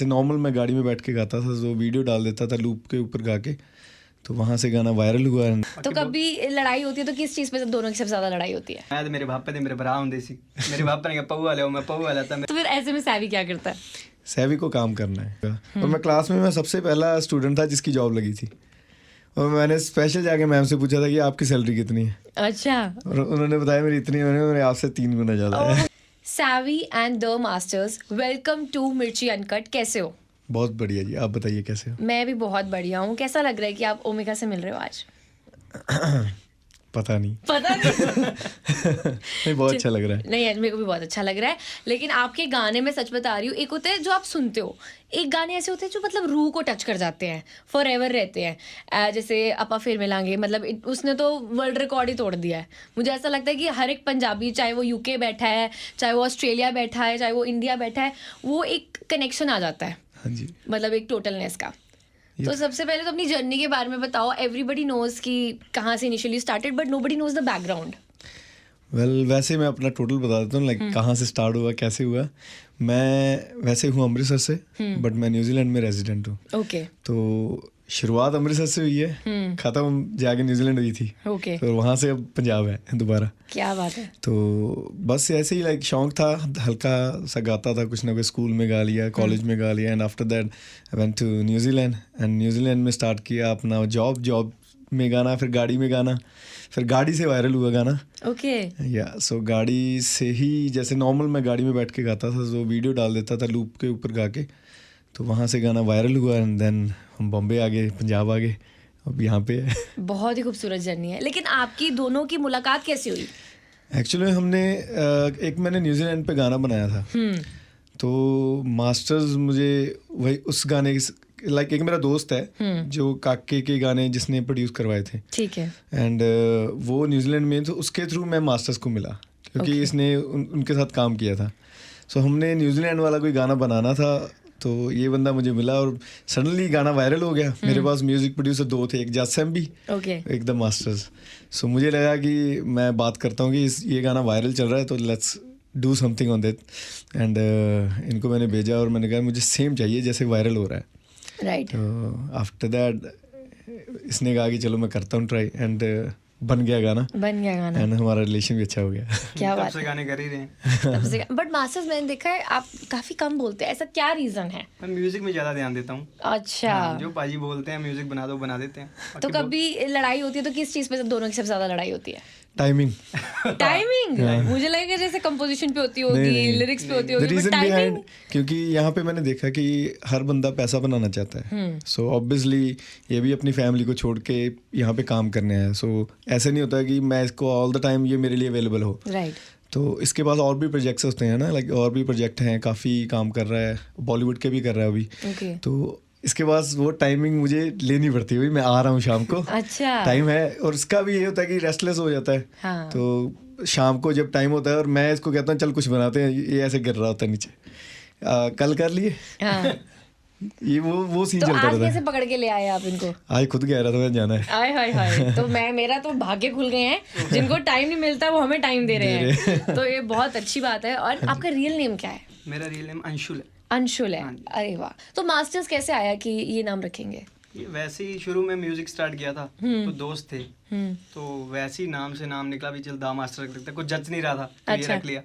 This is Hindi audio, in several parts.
जैसे नॉर्मल मैं गाड़ी में बैठ के गाता था तो वीडियो डाल देता था लूप के ऊपर गा के, तो वहाँ से गाना वायरल हुआ। तो कभी लड़ाई होती है तो किस चीज़ पे दोनों की सबसे ज़्यादा लड़ाई होती है? मैं तो मेरे भापे थे, मेरे भरा होंगे सी, मेरे भापे ने कहा पौआ ले, मैं पौआ लेता। तो फिर ऐसे में सैवी क्या करता है? सैवी को काम करना है। और मैं क्लास में मैं सबसे पहला स्टूडेंट था जिसकी जॉब लगी थी, और मैंने स्पेशल जाके मैम से पूछा था कि आपकी सैलरी कितनी है। अच्छा। और उन्होंने बताया मेरी इतनी है, मेरे आपसे 3 गुना ज़्यादा है। Savvy and the masters, welcome to Mirchi uncut. कैसे हो? बहुत बढ़िया जी, आप बताइए कैसे हो? मैं भी बहुत बढ़िया हूँ। कैसा लग रहा है कि आप ओमिका से मिल रहे हो आज? पता नहीं नहीं, बहुत अच्छा लग रहा है। नहीं यार, मेरे को भी बहुत अच्छा लग रहा है। लेकिन आपके गाने में सच बता रही हूँ, एक होता है जो आप सुनते हो, एक गाने ऐसे होते हैं जो मतलब रूह को टच कर जाते हैं, फॉर एवर रहते हैं। जैसे अपा फिर मिलांगे, मतलब उसने तो वर्ल्ड रिकॉर्ड ही तोड़ दिया है। मुझे ऐसा लगता है कि हर एक पंजाबी, चाहे वो यूके बैठा है, चाहे वो ऑस्ट्रेलिया बैठा है, चाहे वो इंडिया बैठा है, वो एक कनेक्शन आ जाता है। हाँ जी, मतलब एक टोटलनेस का। तो सबसे पहले तो अपनी जर्नी के बारे में बताओ। एवरीबडी नोज कि कहाँ से initially started, but nobody knows the background. Well वैसे मैं अपना टोटल बता देता हूँ, लाइक कहाँ से स्टार्ट हुआ, कैसे हुआ। मैं वैसे हूँ अमृतसर से, बट मैं न्यूजीलैंड में रेजिडेंट हूँ। ओके। तो शुरुआत अमृतसर से हुई है, खत्म जाके न्यूजीलैंड हुई थी। ओके। फिर वहाँ से अब पंजाब है दोबारा। क्या बात है। तो बस ऐसे ही लाइक शौक था, हल्का सा गाता था, कुछ ना कुछ स्कूल में गा लिया, कॉलेज में गा लिया। And after that I went to New Zealand, and New Zealand में स्टार्ट किया अपना जॉब में गाना, फिर गाड़ी में गाना, फिर गाड़ी से वायरल हुआ गाना। ओके। या सो गाड़ी से ही, जैसे नॉर्मल मैं गाड़ी में बैठ के गाता था तो वीडियो डाल देता था लूप के ऊपर गा के, तो वहाँ से गाना वायरल हुआ। एंड देन हम बॉम्बे आ गए, पंजाब आ गए, अब यहाँ पे है। बहुत ही खूबसूरत जर्नी है। लेकिन आपकी दोनों की मुलाकात कैसे हुई? एक्चुअली हमने एक मैंने न्यूजीलैंड पे गाना बनाया था, तो मास्टर्स मुझे वही उस गाने लाइक एक मेरा दोस्त है जो काके के गाने जिसने प्रोड्यूस करवाए थे। ठीक है। एंड वो न्यूजीलैंड में, तो उसके थ्रू मैं मास्टर्स को मिला, क्योंकि इसने उनके साथ काम किया था। सो हमने न्यूजीलैंड वाला कोई गाना बनाना था, तो ये बंदा मुझे मिला और सडनली गाना वायरल हो गया। मेरे पास म्यूजिक प्रोड्यूसर 2 थे, एक जासम भी, एक द मास्टर्स। सो मुझे लगा कि मैं बात करता हूँ कि ये गाना वायरल चल रहा है, तो let's do something on that. And इनको मैंने भेजा और मैंने कहा मुझे सेम चाहिए जैसे वायरल हो रहा है। राइट। तो आफ्टर दैट इसने कहा कि चलो मैं करता हूँ ट्राई, एंड बन गया गाना। एंड हमारा रिलेशन भी अच्छा हो गया। क्या बात तब से गाने कर ही रहे हैं। बट मास्टर्स मैंने देखा है आप काफी कम बोलते हैं, ऐसा क्या रीजन है? मैं म्यूजिक में ज्यादा ध्यान देता हूँ। अच्छा। जो पाजी बोलते हैं म्यूजिक बना दो, बना देते हैं। तो कभी लड़ाई होती है तो किस चीज पे दोनों की सबसे ज्यादा लड़ाई होती है? टाइमिंग। मुझे लगेगा जैसे कंपोजिशन पे होती होगी, लिरिक्स पे होती होगी, रीजन बट टाइमिंग। बिहाइंड, क्योंकि यहाँ पे मैंने देखा कि हर बंदा पैसा बनाना चाहता है। सो ऑब्वियसली ये भी अपनी फैमिली को छोड़ के यहाँ पे काम करने आया। सो ऐसे नहीं होता कि मैं इसको ऑल द टाइम ये मेरे लिए अवेलेबल हो। राइट। तो इसके पास और भी प्रोजेक्ट्स होते हैं ना, लाइक और भी प्रोजेक्ट हैं, काफ़ी काम कर रहा है, बॉलीवुड के भी कर रहा है अभी। तो इसके पास वो टाइमिंग मुझे लेनी पड़ती है, मैं आ रहा हूँ शाम को। अच्छा। टाइम है, और इसका भी ये होता है कि रेस्टलेस हो जाता है। हाँ। तो शाम को जब टाइम होता है और मैं इसको कहता हूँ चल कुछ बनाते हैं, ये ऐसे गिर रहा होता है नीचे, कल कर लिए। हाँ। ये वो सीन तो चलता रहता है। आज कैसे पकड़ के ले आए आप इनको? आज खुद कह रहा था मैं जाना है। हाय हाय हाय। तो मेरा तो भाग्य खुल गए हैं, जिनको टाइम नहीं मिलता वो हमें टाइम दे रहे हैं। तो ये बहुत अच्छी बात है। और आपका रियल नेम क्या है? मेरा रियल नेम अंशुल है। अंशुल है। अरे वाह। तो मास्टर्स कैसे आया कि ये नाम रखेंगे? ये वैसे ही शुरू में म्यूजिक स्टार्ट किया था, तो दोस्त थे, तो वैसे ही नाम से नाम निकला भी, चल दा मास्टर रख देते, कुछ जज नहीं रहा था, तो ये रख लिया।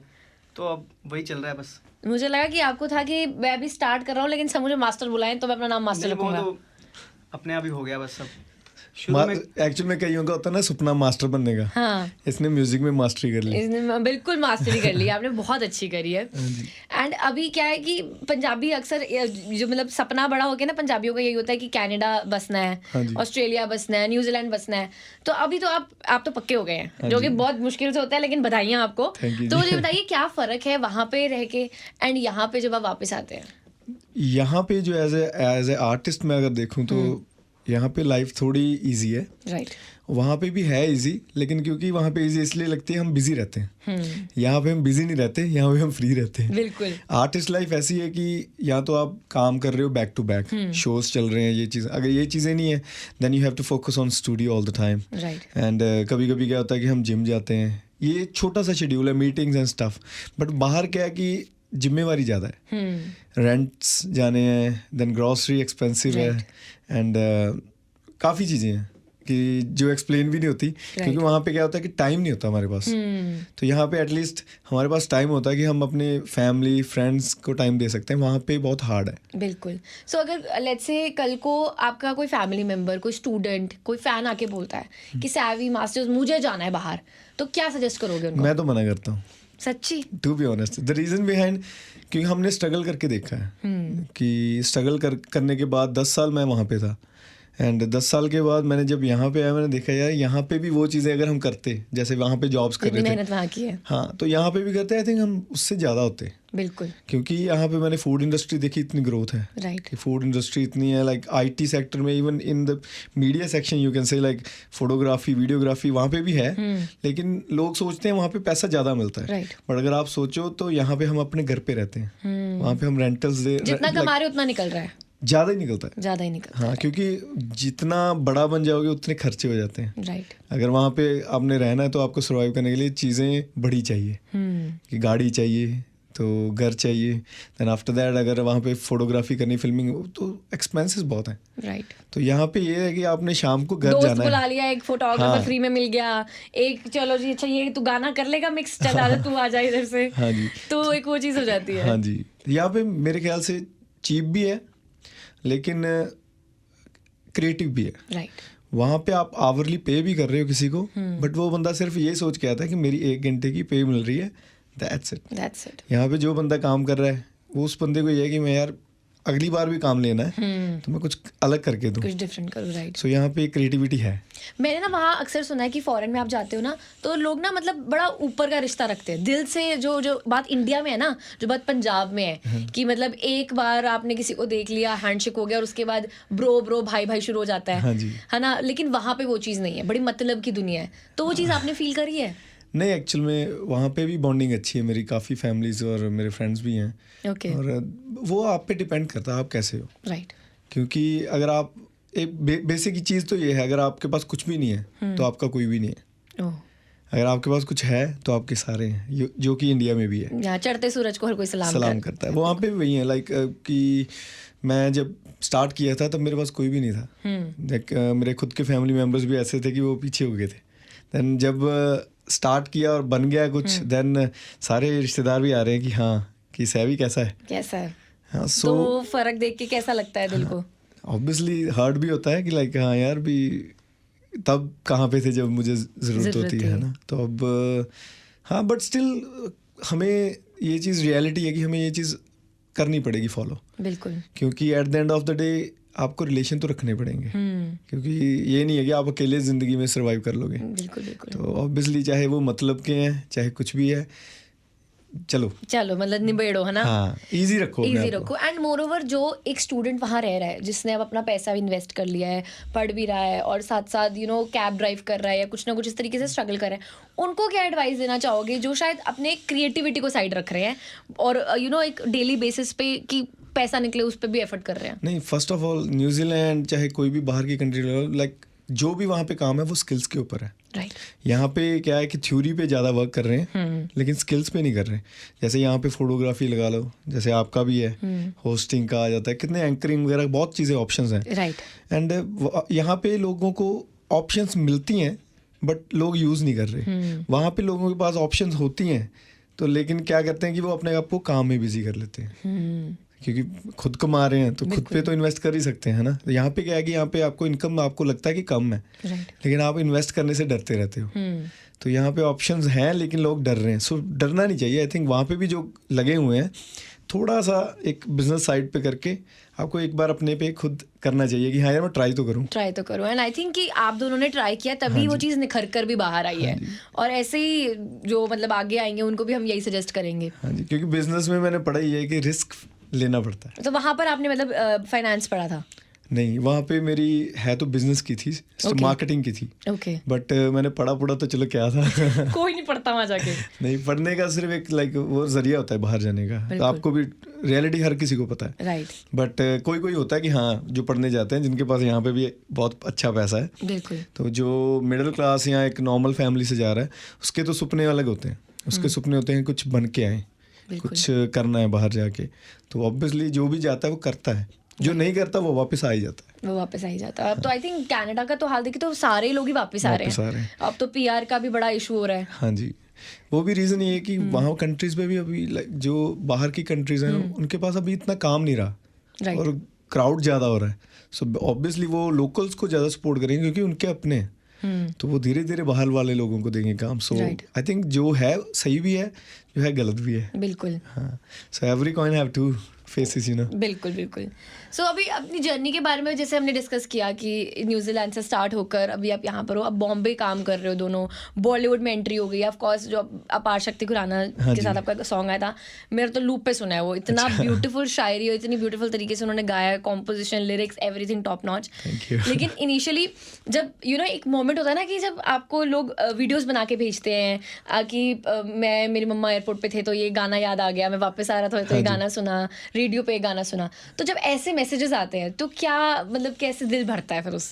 तो अब वही चल रहा है बस। मुझे लगा कि आपको था कि मैं अभी स्टार्ट कर रहा हूँ, लेकिन सब मुझे मास्टर बुलाएं तो मैं अपना नाम मास्टर रखूंगा। तो अपने आप ही हो गया बस सब। एक्चुअली में कईयों का होता है ना सपना मास्टर बनने का। हाँ। इसने म्यूजिक में मास्टरी कर ली। इसने बिल्कुल मास्टरी कर ली, आपने बहुत अच्छी करी है। एंड अभी क्या है कि पंजाबी अक्सर जो मतलब सपना बड़ा हो गया ना पंजाबियों का, यही होता है कि कनाडा बसना है, ऑस्ट्रेलिया बसना है, न्यूजीलैंड बसना है। तो अभी तो आप तो पक्के हो गए हैं, जो कि बहुत मुश्किल से होता है, लेकिन बधाइयाँ आपको। तो मुझे बताइए क्या फर्क है वहाँ पे रह के एंड यहाँ पे जब आप वापस आते हैं? यहाँ पे जो एज ए आर्टिस्ट मैं अगर देखूँ तो यहाँ पे लाइफ थोड़ी इजी है। राइट। वहाँ पे भी है इजी, लेकिन क्योंकि वहाँ पे इजी इसलिए लगती है हम बिजी रहते हैं। यहाँ पे हम बिजी नहीं रहते, यहाँ पे हम फ्री रहते हैं। बिल्कुल। आर्टिस्ट लाइफ ऐसी है कि या तो आप काम कर रहे हो बैक टू बैक, शोज चल रहे हैं, ये चीज़, अगर ये चीज़ें नहीं है then you have to focus on studio all the time. Right. And कभी कभी क्या होता है कि हम जिम जाते हैं, ये छोटा सा शेड्यूल है, मीटिंग्स एंड स्टफ। बट बाहर क्या है कि जिम्मेवारी ज़्यादा है, रेंट्स जाने हैं, देन ग्रॉसरी एक्सपेंसिव है, एंड काफ़ी चीज़ें हैं कि जो एक्सप्लेन भी नहीं होती, क्योंकि वहाँ पे क्या होता है कि टाइम नहीं होता हमारे पास। तो यहाँ पे एटलीस्ट हमारे पास टाइम होता है कि हम अपने फैमिली फ्रेंड्स को टाइम दे सकते हैं, वहाँ पे बहुत हार्ड है। बिल्कुल। सो अगर लेट्स से कल को आपका कोई फैमिली मेम्बर, कोई स्टूडेंट, कोई फैन आके बोलता है कि सैवी मास्टर्स मुझे जाना है बाहर, तो क्या सजेस्ट करोगे उनको? मैं तो मना करता हूँ, सच्ची, to be honest. The reason behind, क्योंकि हमने स्ट्रगल करके देखा है कि स्ट्रगल करने के बाद 10 साल मैं वहाँ पे था, एंड 10 साल के बाद मैंने जब यहाँ पे आया, मैंने देखा यार यहाँ पे भी वो चीज़ें अगर हम करते, जैसे वहाँ पे जॉब्स कर रहे थे, मेहनत वहाँ की है, हाँ, तो यहाँ पे भी करते, आई थिंक हम उससे ज़्यादा होते। बिल्कुल, क्योंकि यहाँ पे मैंने फूड इंडस्ट्री देखी, इतनी ग्रोथ है, राइट। फूड इंडस्ट्री इतनी है, लाइक आईटी सेक्टर में, even in the media section you can say, like photography, videography वहाँ पे भी है, लेकिन लोग सोचते हैं वहाँ पे पैसा ज़्यादा मिलता है, बट अगर आप सोचो तो यहाँ पे हम अपने घर पे रहते हैं, वहाँ पे हम रेंटल्स दे, जितना कमा रहे उतना निकल रहा है, ज़्यादा ही निकलता है, ज़्यादा ही निकलता है। हाँ, क्योंकि जितना बड़ा बन जाओगे उतने खर्चे हो जाते हैं, राइट। अगर वहाँ पे आपने रहना है तो आपको सर्वाइव करने के लिए चीज़ें बड़ी चाहिए, कि गाड़ी चाहिए, तो घर चाहिए, देन आफ्टर दैट अगर वहाँ पे फोटोग्राफी करनी, फिल्मिंग, तो एक्सपेंसेस बहुत हैं, राइट। तो यहाँ पे ये है कि आपने शाम को घर दोस्त जाना बुला है, लिया, एक फोटोग्राफर फ्री में मिल गया, एक चलो जी अच्छा ये तू गाना कर लेगा मिक्स, चला तू आ जा इधर से, हाँ जी, तो एक वो चीज़ हो जाती है। हाँ जी, यहाँ पे मेरे ख्याल से चीप भी है लेकिन क्रिएटिव भी है, राइट। वहाँ पे आप आवरली पे भी कर रहे हो किसी को, बट वो बंदा सिर्फ ये सोच के आता है कि मेरी 1 घंटे की पे मिल रही है, दैट्स इट। यहाँ पे जो बंदा काम कर रहा है वो उस बंदे को ये है कि मैं यार अगली बार भी काम लेना है तो मैं कुछ अलग करके दूँ, कुछ डिफरेंट करूँ, राइट। सो यहाँ पे क्रिएटिविटी है। मैंने ना वहाँ अक्सर सुना है कि फॉरेन में आप जाते हो ना तो लोग ना मतलब बड़ा ऊपर का रिश्ता रखते हैं दिल से, जो बात इंडिया में है ना, जो बात पंजाब में है कि मतलब एक बार आपने किसी को देख लिया, हैंडशेक हो गया और उसके बाद ब्रो भाई भाई शुरू हो जाता है, हाँ जी, है ना, लेकिन वहाँ पे वो चीज़ नहीं है, बड़ी मतलब की दुनिया है, तो वो चीज़ आपने फील करी है? नहीं, एक्चुअल में वहाँ पे भी बॉन्डिंग अच्छी है, मेरी काफ़ी फैमिलीज और मेरे फ्रेंड्स भी हैं, ओके, और वो आप पे डिपेंड करता है आप कैसे हो, राइट। क्योंकि अगर आप एक बेसिक चीज़ तो ये है, अगर आपके पास कुछ भी नहीं है तो आपका कोई भी नहीं है, अगर आपके पास कुछ है तो आपके सारे हैं, जो कि इंडिया में भी है, यहाँ चढ़ते सूरज को हर कोई सलाम करता है, वो वहाँ पे भी वही है, लाइक कि मैं जब स्टार्ट किया था तब मेरे पास कोई भी नहीं था, लाइक मेरे खुद के फैमिली मेम्बर्स भी ऐसे थे कि वो पीछे हो गए थे, देन जब स्टार्ट किया और बन गया कुछ, देन सारे रिश्तेदार भी आ रहे हैं कि हाँ कि सैवी कैसा है, हाँ, सो तो फर्क देख के कैसा लगता है दिल को? ऑब्वियसली हर्ट भी होता है कि लाइक हाँ यार भी तब कहाँ पे थे जब मुझे ज़रूरत होती है ना, तो अब हाँ, बट स्टिल हमें ये चीज़ रियलिटी है कि हमें ये चीज़ करनी पड़ेगी फॉलो, बिल्कुल, क्योंकि at the end of the day आपको रिलेशन तो रखने पड़ेंगे, क्योंकि ये नहीं है कि आप अकेले ज़िंदगी में सर्वाइव कर लोगे, बिल्कुल बिल्कुल, तो ऑब्वियसली चाहे वो मतलब के हैं चाहे कुछ भी है, चलो मतलब निबेड़ो, है ना, हाँ, इजी रखो एंड मोर ओवर जो एक स्टूडेंट वहाँ रह रहा है जिसने अब अपना पैसा भी इन्वेस्ट कर लिया है, पढ़ भी रहा है और साथ साथ कैब ड्राइव कर रहा है या कुछ ना कुछ इस तरीके से स्ट्रगल कर रहा है, उनको क्या एडवाइस देना चाहोगे जो शायद अपने क्रिएटिविटी को साइड रख रहे हैं और एक डेली बेसिस पे कि पैसा निकले उस पर भी एफर्ट कर रहे हैं? नहीं, फर्स्ट ऑफ ऑल न्यूजीलैंड चाहे कोई भी बाहर की कंट्री, लाइक जो भी वहाँ पे काम है वो स्किल्स के ऊपर है, राइट। यहाँ पे क्या है कि थ्योरी पे ज़्यादा वर्क कर रहे हैं लेकिन स्किल्स पे नहीं कर रहे हैं, जैसे यहाँ पे फोटोग्राफी लगा लो, जैसे आपका भी है, होस्टिंग का आ जाता है, कितने एंकरिंग वगैरह बहुत चीज़ें ऑप्शंस हैं, राइट। एंड यहाँ पे लोगों को ऑप्शंस मिलती हैं बट लोग यूज़ नहीं कर रहे, वहाँ पे लोगों के पास ऑप्शंस होती हैं तो लेकिन क्या करते हैं कि वो अपने आप को काम में बिजी कर लेते हैं, क्योंकि खुद कमा रहे हैं तो खुद पे तो इन्वेस्ट कर ही सकते हैं ना, तो यहाँ पे क्या है कि यहाँ पे आपको इनकम आपको लगता है कि कम है, लेकिन आप इन्वेस्ट करने से डरते रहते हो, तो यहाँ पे ऑप्शंस हैं लेकिन लोग डर रहे हैं, सो डरना नहीं चाहिए। आई थिंक वहाँ पे भी जो लगे हुए हैं थोड़ा सा एक बिजनेस साइड पे करके आपको एक बार अपने पे खुद करना चाहिए कि हाँ यार मैं ट्राई तो करूँ, एंड आई थिंक कि आप दोनों ने ट्राई किया तभी वो चीज़ निखर कर भी बाहर आई है, और ऐसे ही जो मतलब आगे आएंगे उनको भी हम यही सजेस्ट करेंगे। हाँ जी, क्योंकि बिजनेस में मैंने पढ़ा ही है कि रिस्क लेना पड़ता है। तो वहाँ पर आपने मतलब फाइनेंस पढ़ा था? नहीं, वहाँ पे मेरी है तो बिजनेस की थी, मार्केटिंग की थी, बट मैंने पढ़ा तो चलो क्या था कोई नहीं पढ़ता वहाँ जाके नहीं, पढ़ने का सिर्फ एक लाइक वो जरिया होता है बाहर जाने का, तो आपको भी रियलिटी हर किसी को पता है, राइट, बट कोई होता है कि हाँ जो पढ़ने जाते हैं जिनके पास यहाँ पे भी बहुत अच्छा पैसा है, बिल्कुल, तो जो मिडिल क्लास या एक नॉर्मल फैमिली से जा रहा है उसके तो सपने अलग होते हैं, उसके सपने होते हैं कुछ बन के आए, कुछ करना है बाहर जाके, तो ऑब्वियसली जो भी जाता है वो करता है, जो नहीं करता वो वापस आ ही जाता है। वो वापस आ ही जाता है। अब तो आई थिंक कनाडा का तो हाल देखिए तो सारे लोग ही वापस आ रहे हैं। अब तो PR का भी बड़ा इशू हो रहा है। हाँ जी, वो भी रीज़न ये है कि वहाँ कंट्रीज में भी अभी जो बाहर की कंट्रीज हैं उनके पास अभी इतना काम नहीं रहा और क्राउड ज़्यादा हो रहा है। सो ऑब्वियसली वो लोकल्स को ज़्यादा सपोर्ट करेंगे क्योंकि उनके अपने हैं। तो वो धीरे धीरे बाहर वाले लोगों को देंगे काम। सो आई थिंक जो है सही भी है, जो है गलत भी है। बिल्कुल। हाँ, so every coin have two faces, you know. बिल्कुल बिल्कुल। सो अभी अपनी जर्नी के बारे में जैसे हमने डिस्कस किया कि न्यूजीलैंड से स्टार्ट होकर अभी आप यहाँ पर हो, अब बॉम्बे काम कर रहे हो दोनों, बॉलीवुड में एंट्री हो गई। ऑफ कोर्स जो अपार शक्ति खुराना के साथ आपका सॉन्ग आया था, मेरा तो लूप पे सुना है वो, इतना ब्यूटीफुल शायरी और इतनी ब्यूटीफुल तरीके से उन्होंने गाया है, composition, lyrics, everything top notch. लेकिन इनिशियली जब यू नो एक मोमेंट होता है ना कि जब आपको लोग वीडियोस बना के भेजते हैं कि मैं मेरी मम्मा एयरपोर्ट पे थे तो ये गाना याद आ गया, मैं वापस आ रहा था तो ये गाना सुना, रेडियो पे गाना सुना, तो जब ऐसे मैसेजेस आते हैं तो क्या मतलब कैसे दिल भरता है फिर उस?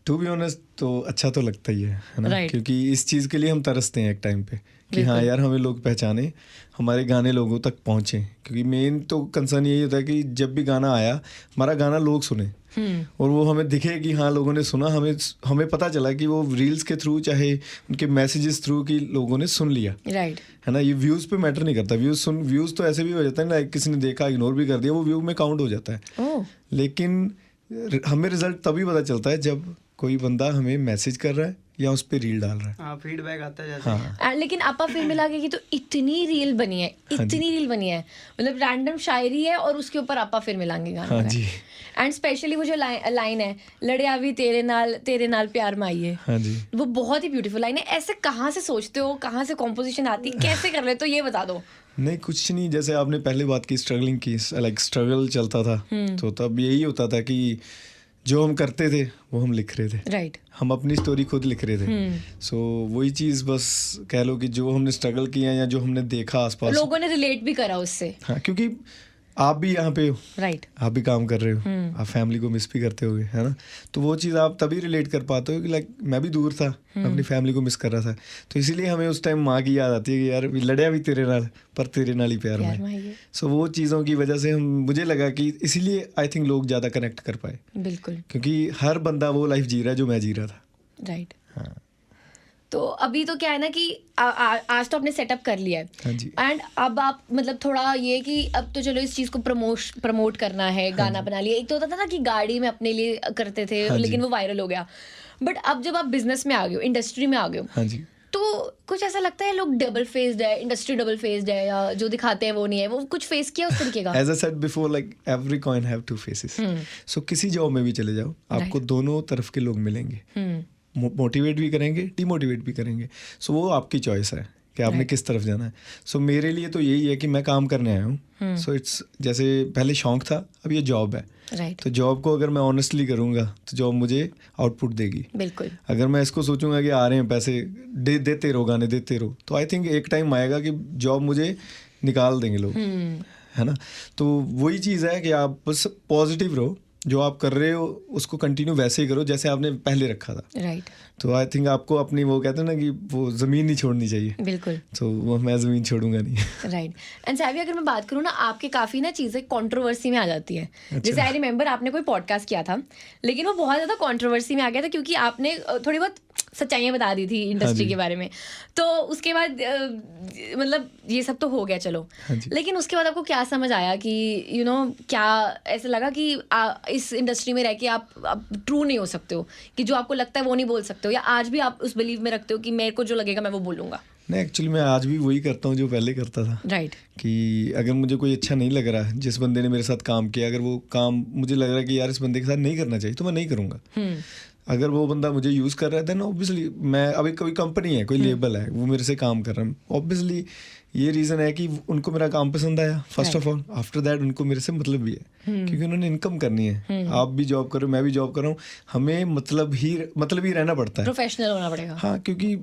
टू बी ऑनेस्ट तो अच्छा तो लगता ही है ना, क्योंकि इस चीज़ के लिए हम तरसते हैं एक टाइम पे कि हाँ यार हमें लोग पहचाने, हमारे गाने लोगों तक पहुँचे। क्योंकि मेन तो कंसर्न यही होता है कि जब भी गाना आया हमारा गाना लोग सुने और वो हमें दिखे कि हाँ लोगों ने सुना, हमें पता चला कि वो रील्स के थ्रू चाहे उनके मैसेजेस थ्रू कि लोगों ने सुन लिया, राइट है ना। ये व्यूज़ पे मैटर नहीं करता, व्यूज़ तो ऐसे भी हो जाता है ना, किसी ने देखा इग्नोर भी कर दिया, वो व्यू में काउंट हो जाता है। लेकिन हमें रिजल्ट तभी पता चलता है जब कोई बंदा हमें मैसेज कर रहा है या उस पे रील डाल रहा है। हाँ, फीडबैक आता है जैसे। लेकिन आपा फिर मिला के कि तो इतनी रील बनी है, मतलब रैंडम शायरी है और उसके ऊपर आपा फिर मिलाएंगे गाना। हाँ जी। एंड स्पेशली वो जो लाइन है, लड़िया भी तेरे नाल प्यार माइए, हाँ जी, वो बहुत ही ब्यूटीफुल लाइन है। ऐसे कहाँ से सोचते हो, कहाँ से कॉम्पोजिशन आती, कैसे कर रहे हो, तो ये बता दो। नहीं कुछ नहीं, जैसे आपने पहले बात की स्ट्रगलिंग की, लाइक स्ट्रगल चलता था तो तब यही होता था कि जो हम करते थे वो हम लिख रहे थे, राइट हम अपनी स्टोरी खुद लिख रहे थे। सो वही चीज़ बस कह लो कि जो हमने स्ट्रगल किया या जो हमने देखा आसपास, लोगों ने रिलेट भी करा उससे। हाँ, क्योंकि आप भी यहाँ पे हो, राइट, आप भी काम कर रहे हो, आप फैमिली को मिस भी करते होगे, है ना। तो वो चीज़ आप तभी रिलेट कर पाते हो कि लाइक मैं भी दूर था, अपनी फैमिली को मिस कर रहा था, तो इसीलिए हमें उस टाइम माँ की याद आती है कि यार लड़िया भी तेरे नाल पर तेरे नाल ही प्यार में। सो वो चीज़ों की वजह से मुझे लगा कि इसीलिए आई थिंक लोग ज़्यादा कनेक्ट कर पाए। बिल्कुल, क्योंकि हर बंदा वो लाइफ जी रहा है जो मैं जी रहा था। राइट। हाँ, तो अभी तो क्या है ना कि आज तो आपने सेटअप कर लिया है। हाँ जी। एंड अब आप मतलब थोड़ा ये कि अब तो चलो इस चीज़ को प्रमोट करना है, गाना बना लिया। एक तो होता था ना कि गाड़ी में अपने लिए करते थे, लेकिन वो वायरल हो गया। बट अब जब आप बिजनेस में आ गए हो, इंडस्ट्री में आ गए हो, हाँ जी, तो कुछ ऐसा लगता है लोग डबल फेस्ड है, इंडस्ट्री डबल फेस्ड है, या जो दिखाते हैं वो नहीं है, वो कुछ फेस किया उस तरीके का? As I said before, like every coin have two faces. So किसी जॉब में भी चले जाओ, आपको दोनों तरफ के लोग मिलेंगे, मोटिवेट भी करेंगे, डिमोटिवेट भी करेंगे। सो वो आपकी चॉइस है कि आपने किस तरफ जाना है। सो मेरे लिए तो यही है कि मैं काम करने आया हूँ। सो इट्स जैसे पहले शौक था, अब ये जॉब है। राइट। तो जॉब को अगर मैं ऑनेस्टली करूँगा तो जॉब मुझे आउटपुट देगी। बिल्कुल। अगर मैं इसको सोचूंगा कि आ रहे हैं पैसे, देते रहो गाने, देते रहो, तो आई थिंक एक टाइम आएगा कि जॉब मुझे निकाल देंगे लोग, है ना। तो वही चीज़ है कि आप बस पॉजिटिव रहो, जो आप कर रहे हो उसको कंटिन्यू वैसे ही करो जैसे आपने पहले रखा था। राइट। तो आई थिंक आपको अपनी वो कहते हैं ना कि वो ज़मीन नहीं छोड़नी चाहिए। बिल्कुल। तो वो मैं ज़मीन छोड़ूंगा नहीं। राइट। एंड सावी, अगर मैं बात करूँ ना, आपके काफ़ी ना चीज़ें कंट्रोवर्सी में आ जाती है। जैसे आई रिमेंबर आपने कोई पॉडकास्ट किया था, लेकिन वो बहुत ज़्यादा कंट्रोवर्सी में आ गया था क्योंकि आपने थोड़ी बहुत सच्चाइयाँ बता दी थी इंडस्ट्री के बारे में। तो उसके बाद मतलब ये सब तो हो गया चलो, लेकिन उसके बाद आपको क्या समझ आया कि यू नो क्या ऐसा लगा कि इस इंडस्ट्री में रह के आप ट्रू नहीं हो सकते हो, कि जो आपको लगता है वो नहीं बोल सकते हो, या आज भी आप उस बिलीव में रखते हो कि मेरे को जो लगेगा मैं वो बोलूँगा? नहीं, एक्चुअली मैं आज भी वही करता हूँ जो पहले करता था। राइट। कि अगर मुझे कोई अच्छा नहीं लग रहा है, जिस बंदे ने मेरे साथ काम किया, अगर वो काम मुझे लग रहा है कि यार इस बंदे के साथ नहीं करना चाहिए, तो मैं नहीं करूँगा। अगर वो बंदा मुझे यूज़ कर रहा है देन ऑब्वियसली मैं, अभी कोई कंपनी है, कोई लेबल है, वो मेरे से काम कर रहा है, ऑब्वियसली ये रीज़न है कि उनको मेरा काम पसंद आया first of all. After that उनको मेरे से मतलब भी है, क्योंकि उन्होंने इनकम करनी है। आप भी जॉब करो, मैं भी जॉब कर रहा हूँ, हमें मतलब ही रहना पड़ता है, प्रोफेशनल होना पड़ेगा। हाँ, क्योंकि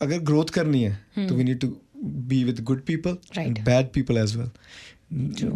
अगर ग्रोथ करनी है तो we need to be with good people and bad people as well.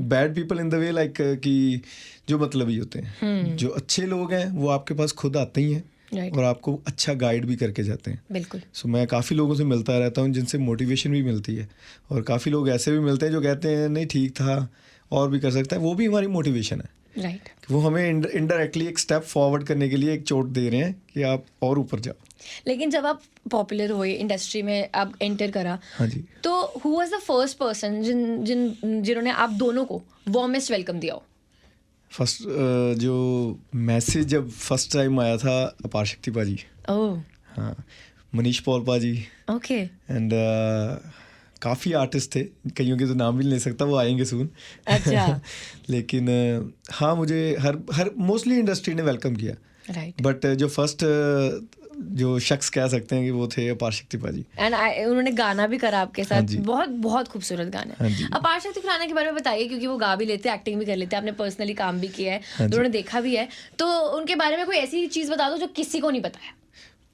Bad people in the way like कि जो मतलब ही होते हैं। जो अच्छे लोग हैं वो आपके पास खुद आते ही हैं, Right. और आपको अच्छा गाइड भी करके जाते हैं। बिल्कुल। सो मैं काफ़ी लोगों से मिलता रहता हूँ जिनसे मोटिवेशन भी मिलती है, और काफ़ी लोग ऐसे भी मिलते हैं जो कहते हैं नहीं ठीक था और भी कर सकता है, वो भी हमारी मोटिवेशन है। राइट। वो हमें इनडायरेक्टली एक स्टेप फॉरवर्ड करने के लिए एक चोट दे रहे हैं कि आप और ऊपर जाओ। लेकिन जब आप पॉपुलर हुए, इंडस्ट्री में आप एंटर करा, हाँ जी, तो who was the first person जिन्होंने आप दोनों को वार्मेस्ट वेलकम दिया हो? फर्स्ट जो मैसेज जब फर्स्ट टाइम आया था, अपार शक्ति पाजी, ओह, हाँ, मनीष पॉल पाजी, ओके, एंड काफ़ी आर्टिस्ट थे, कईयों के तो नाम भी नहीं ले सकता, वो आएंगे सून। अच्छा। लेकिन हाँ, मुझे हर मोस्टली इंडस्ट्री ने वेलकम किया, राइट। बट जो फर्स्ट जो शख्स कह सकते हैं कि वो थे अपार शक्ति पाजी। एंड उन्होंने गाना भी करा आपके हाँ साथ, जी। बहुत बहुत खूबसूरत गाना हाँ है। जी। अपार शक्ति खुराना के बारे में बताइए, क्योंकि वो गा भी लेते हैं, एक्टिंग भी कर लेते हैं, आपने पर्सनली काम भी किया है, हाँ जी। उन्होंने देखा भी है, तो उनके बारे में कोई ऐसी चीज़ बता दो जो किसी को नहीं पता है।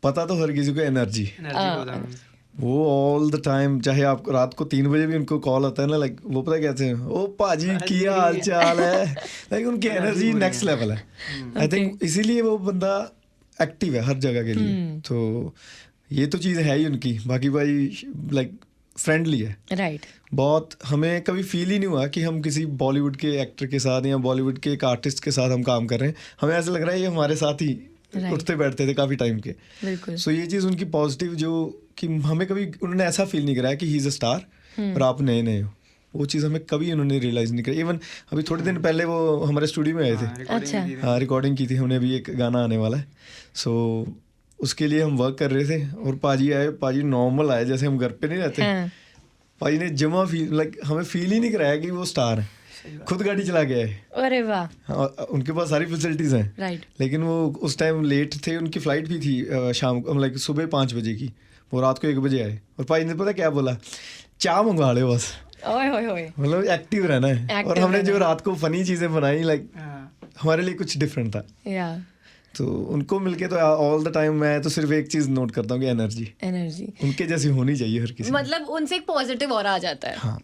पता तो हर किसी को, एनर्जी, एनर्जी वो ऑल द टाइम, चाहे आपको रात को 3 बजे भी उनको कॉल आता है ना, लाइक वो पता कहते हैं, ओ पाजी क्या हाल चाल है, लाइक उनकी एनर्जी नेक्स्ट लेवल है। आई थिंक इसीलिए वो बंदा एक्टिव है हर जगह के लिए। तो ये तो चीज़ है ही उनकी। बाकी भाई लाइक फ्रेंडली है, राइट। बहुत। हमें कभी फील ही नहीं हुआ कि हम किसी बॉलीवुड के एक्टर के साथ या बॉलीवुड के एक आर्टिस्ट के साथ हम काम कर रहे हैं। हमें ऐसा लग रहा है ये हमारे साथ ही उठते बैठते थे काफ़ी टाइम के। बिल्कुल। सो ये चीज़ उनकी पॉजिटिव, जो कि हमें कभी उन्होंने ऐसा फील नहीं कराया कि ही इज़ अ स्टार और आप नए नए हो, वो चीज़ हमें कभी उन्होंने रियलाइज़ नहीं करी। इवन अभी थोड़े दिन पहले वो हमारे स्टूडियो में आए थे, अच्छा। हाँ, रिकॉर्डिंग की थी हमने, अभी एक गाना आने वाला है, सो उसके लिए हम वर्क कर रहे थे, और पाजी आए, पाजी नॉर्मल आए जैसे हम घर पे नहीं रहते। हाँ। पाजी ने जमा फील, लाइक हमें फील ही नहीं कराया कि वो स्टार है, खुद गाड़ी चला गया है। अरे वाह। हाँ, उनके पास सारी फैसिलिटीज़ हैं, राइट। लेकिन वो उस टाइम लेट थे, उनकी फ़्लाइट भी थी शाम को, लाइक सुबह 5 बजे की, वो रात को 1 बजे आए, और पाजी ने पता क्या बोला, चाय मंगवा लो बस। ओए होए होए। मतलब एक्टिव रहना है। Active और हमने रहना जो है। रात को फनी चीज़ें बनाई, लाइक हमारे लिए कुछ डिफरेंट था। या तो उनको मिलके तो ऑल द टाइम मैं तो सिर्फ एक चीज़ नोट करता हूँ कि एनर्जी उनके जैसी होनी चाहिए हर किसी में। मतलब उनसे एक पॉजिटिव ऑरा आ जाता है। हाँ,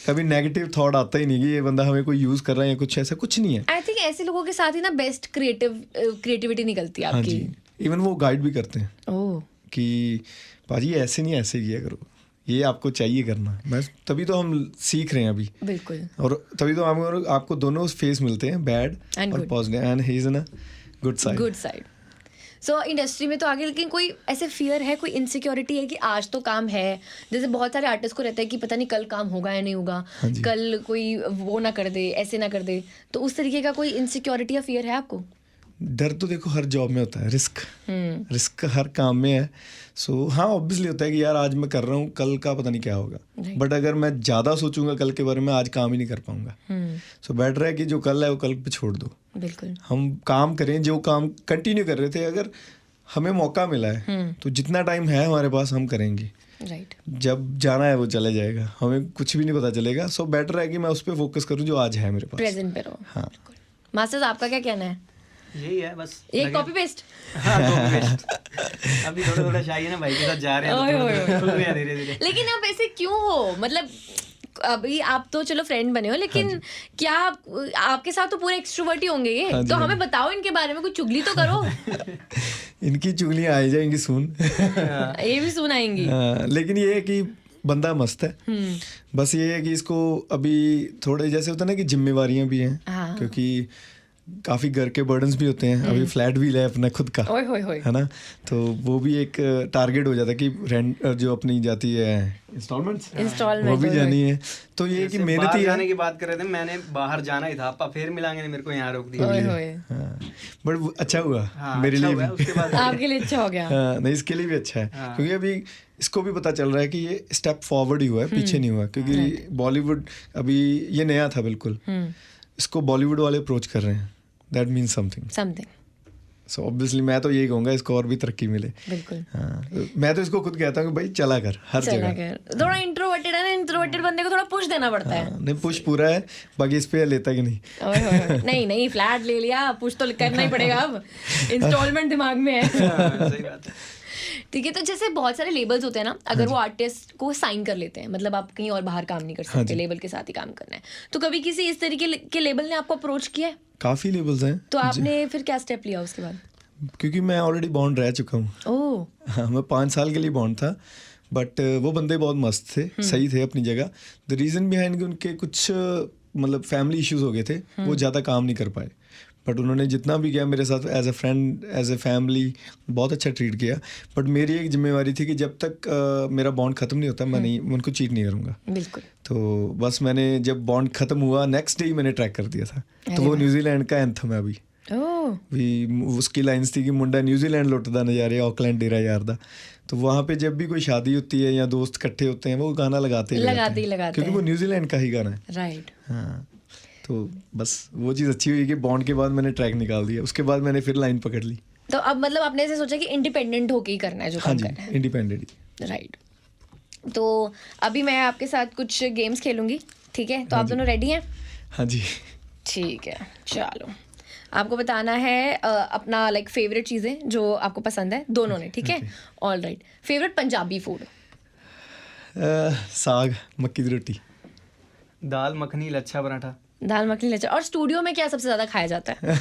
कभी नेगेटिव थॉट आता ही नहीं कि ये बंदा हमें कोई यूज़ कर रहा है या कुछ, ऐसा कुछ नहीं है। आई थिंक ऐसे लोगों के साथ ही ना बेस्ट क्रिएटिविटी निकलती है हाँ आपकी। जी, इवन वो गाइड भी करते हैं ओह, कि पाजी ऐसे नहीं, ऐसे किया करो, ये आपको चाहिए करना। मैं तभी तो हम सीख रहे हैं अभी, बिल्कुल। और तभी तो आपको दोनों फेस मिलते हैं, बैड And और good. Positive, and he is in a good side. Good side. So industry में तो आगे, लेकिन कोई ऐसे फियर है, कोई इनसिक्योरिटी है कि आज तो काम है, जैसे बहुत सारे आर्टिस्ट को रहता है कि पता नहीं कल काम होगा या नहीं होगा, हाँ जी। कल कोई वो ना कर दे, ऐसे ना कर दे, तो उस तरीके का कोई इनसिक्योरिटी या फियर है आपको? डर तो देखो हर जॉब में होता है, रिस्क हर काम में है। सो हाँ, ऑब्वियसली होता है कि यार आज मैं कर रहा हूँ, कल का पता नहीं क्या होगा। बट अगर मैं ज़्यादा सोचूंगा कल के बारे में, आज काम ही नहीं कर पाऊंगा। सो बेटर है कि जो कल है वो कल पे छोड़ दो, बिल्कुल। हम काम करें, जो काम कंटिन्यू कर रहे थे, अगर हमें मौका मिला है तो जितना टाइम है हमारे पास हम करेंगे। राइट। जब जाना है वो चले जाएगा, हमें कुछ भी नहीं पता चलेगा। सो बेटर है कि मैं उस पर फोकस करूँ जो आज है मेरे पास। प्रेजेंट पे रहो। हाँ, मास्टर्स, आपका क्या कहना है? यही है बस। एक कॉपी पेस्ट। हाँ, copy paste। अभी थोड़ा थोड़ा शाही है ना, भाई के साथ जा रहे हैं, ओए, ओए, तो खुल रहे हैं धीरे धीरे। लेकिन आप ऐसे क्यों हो? मतलब अभी आप तो चलो फ्रेंड बने हो, लेकिन क्या आपके साथ तो पूरे एक्सट्रोवर्ट ही होंगे ये? हाँ जी, तो हाँ हमें जी। बताओ इनके बारे में, कुछ चुगली तो करो। इनकी चुगलियाँ आ जाएंगी सून। ये भी सुनाएंगी। लेकिन ये है कि बंदा मस्त है। बस ये है कि इसको अभी थोड़े जैसे होता है ना कि जिम्मेवारियां भी हैं, हाँ। क्योंकि काफ़ी घर के बर्डन्स भी होते हैं। अभी फ्लैट भी है अपना खुद का, ओए होए होए। है ना, तो वो भी एक टारगेट हो जाता है कि रेंट जो अपनी जाती है इंस्टॉलमेंट्स, वो भी जानी है। तो ये कि मेहनत बाहर ही जाने है। की बात कर रहे थे, मैंने बाहर जाना ही था, आपा फिर मिलांगे नहीं, मेरे को यहाँ रोक दिया। ओए होए। बट अच्छा हुआ हाँ, मेरे अच्छा लिए हुआ, भी। उसके बाद आपके लिए अच्छा हो गया। हाँ, नहीं, इसके लिए भी अच्छा है, हाँ। क्योंकि अभी इसको भी पता चल रहा है कि ये स्टेप फॉरवर्ड ही हुआ है, पीछे नहीं हुआ। क्योंकि बॉलीवुड अभी ये नया था बिल्कुल, इसको बॉलीवुड वाले अप्रोच कर रहे हैं, that means something. So obviously मैं तो यही कहूँगा, इसको और भी तरक्की मिले। बिल्कुल। हाँ, मैं तो इसको खुद कहता हूँ कि भाई चला कर हर जगह। थोड़ा इंट्रोवर्टेड है ना, इंट्रोवर्टेड बंदे को थोड़ा पुश देना पड़ता है। हाँ, नहीं, पुश पूरा है, बाकी इस पे लेता कि नहीं। ओए होए होए। नहीं नहीं, फ्लैट ले लिया, पुश तो करना ही पड़ेगा अब, इंस्टॉलमेंट दिमाग में है। हाँ, सही बात है। ठीक है, तो जैसे बहुत सारे लेबल्स होते हैं ना, अगर वो आर्टिस्ट को साइन कर लेते हैं, मतलब आप कहीं और बाहर काम नहीं कर सकते, लेबल के साथ ही काम करना है, तो कभी किसी इस तरीके के लेबल ने आपको अप्रोच किया है? काफ़ी लेवल्स हैं। तो आपने फिर क्या स्टेप लिया उसके बाद? क्योंकि मैं ऑलरेडी बॉन्ड रह चुका हूँ। ओह हाँ, मैं 5 साल के लिए बॉन्ड था, बट वो बंदे बहुत मस्त थे, सही थे अपनी जगह। द रीज़न बिहाइंड कि उनके कुछ मतलब फैमिली इश्यूज हो गए थे, वो ज़्यादा काम नहीं कर पाए, बट उन्होंने जितना भी किया मेरे साथ as a friend, as a family बहुत अच्छा ट्रीट किया। बट मेरी एक जिम्मेवारी थी कि जब तक मेरा बॉन्ड ख़त्म नहीं होता मैं उनको चीट नहीं करूँगा। बिल्कुल। तो बस मैंने जब बॉन्ड ख़त्म हुआ नेक्स्ट डे ही मैंने ट्रैक कर दिया था। तो वो न्यूजीलैंड का एंथम है अभी। भी उसकी लाइन्स थी कि मुंडा न्यूजीलैंड लुटदा नज़ारे ऑकलैंड डेरा यार दा। तो वहाँ पे जब भी कोई शादी होती है या दोस्त इकट्ठे होते हैं वो गाना लगाते हैं क्योंकि वो न्यूजीलैंड का ही गाना है। राइट। हाँ, तो बस वो चीज़ अच्छी हुई कि बॉन्ड के बाद मैंने ट्रैक निकाल दिया, उसके बाद मैंने फिर लाइन पकड़ ली। तो अब मतलब आपने ऐसे सोचा कि इंडिपेंडेंट होके ही करना है जो काम करना है। इंडिपेंडेंट ही। राइट। तो अभी मैं आपके साथ कुछ गेम्स खेलूंगी, ठीक है? तो आप दोनों रेडी हैं? हाँ जी। ठीक है, चलो। आपको बताना है अपना लाइक फेवरेट चीज़ें जो आपको पसंद है दोनों ने, ठीक है? All right. Favourite Punjabi food? साग, मक्की की रोटी, दाल मखनी, लच्छा पराठा। दाल मखनी, लच्छा। और स्टूडियो में क्या सबसे ज्यादा खाया जाता है?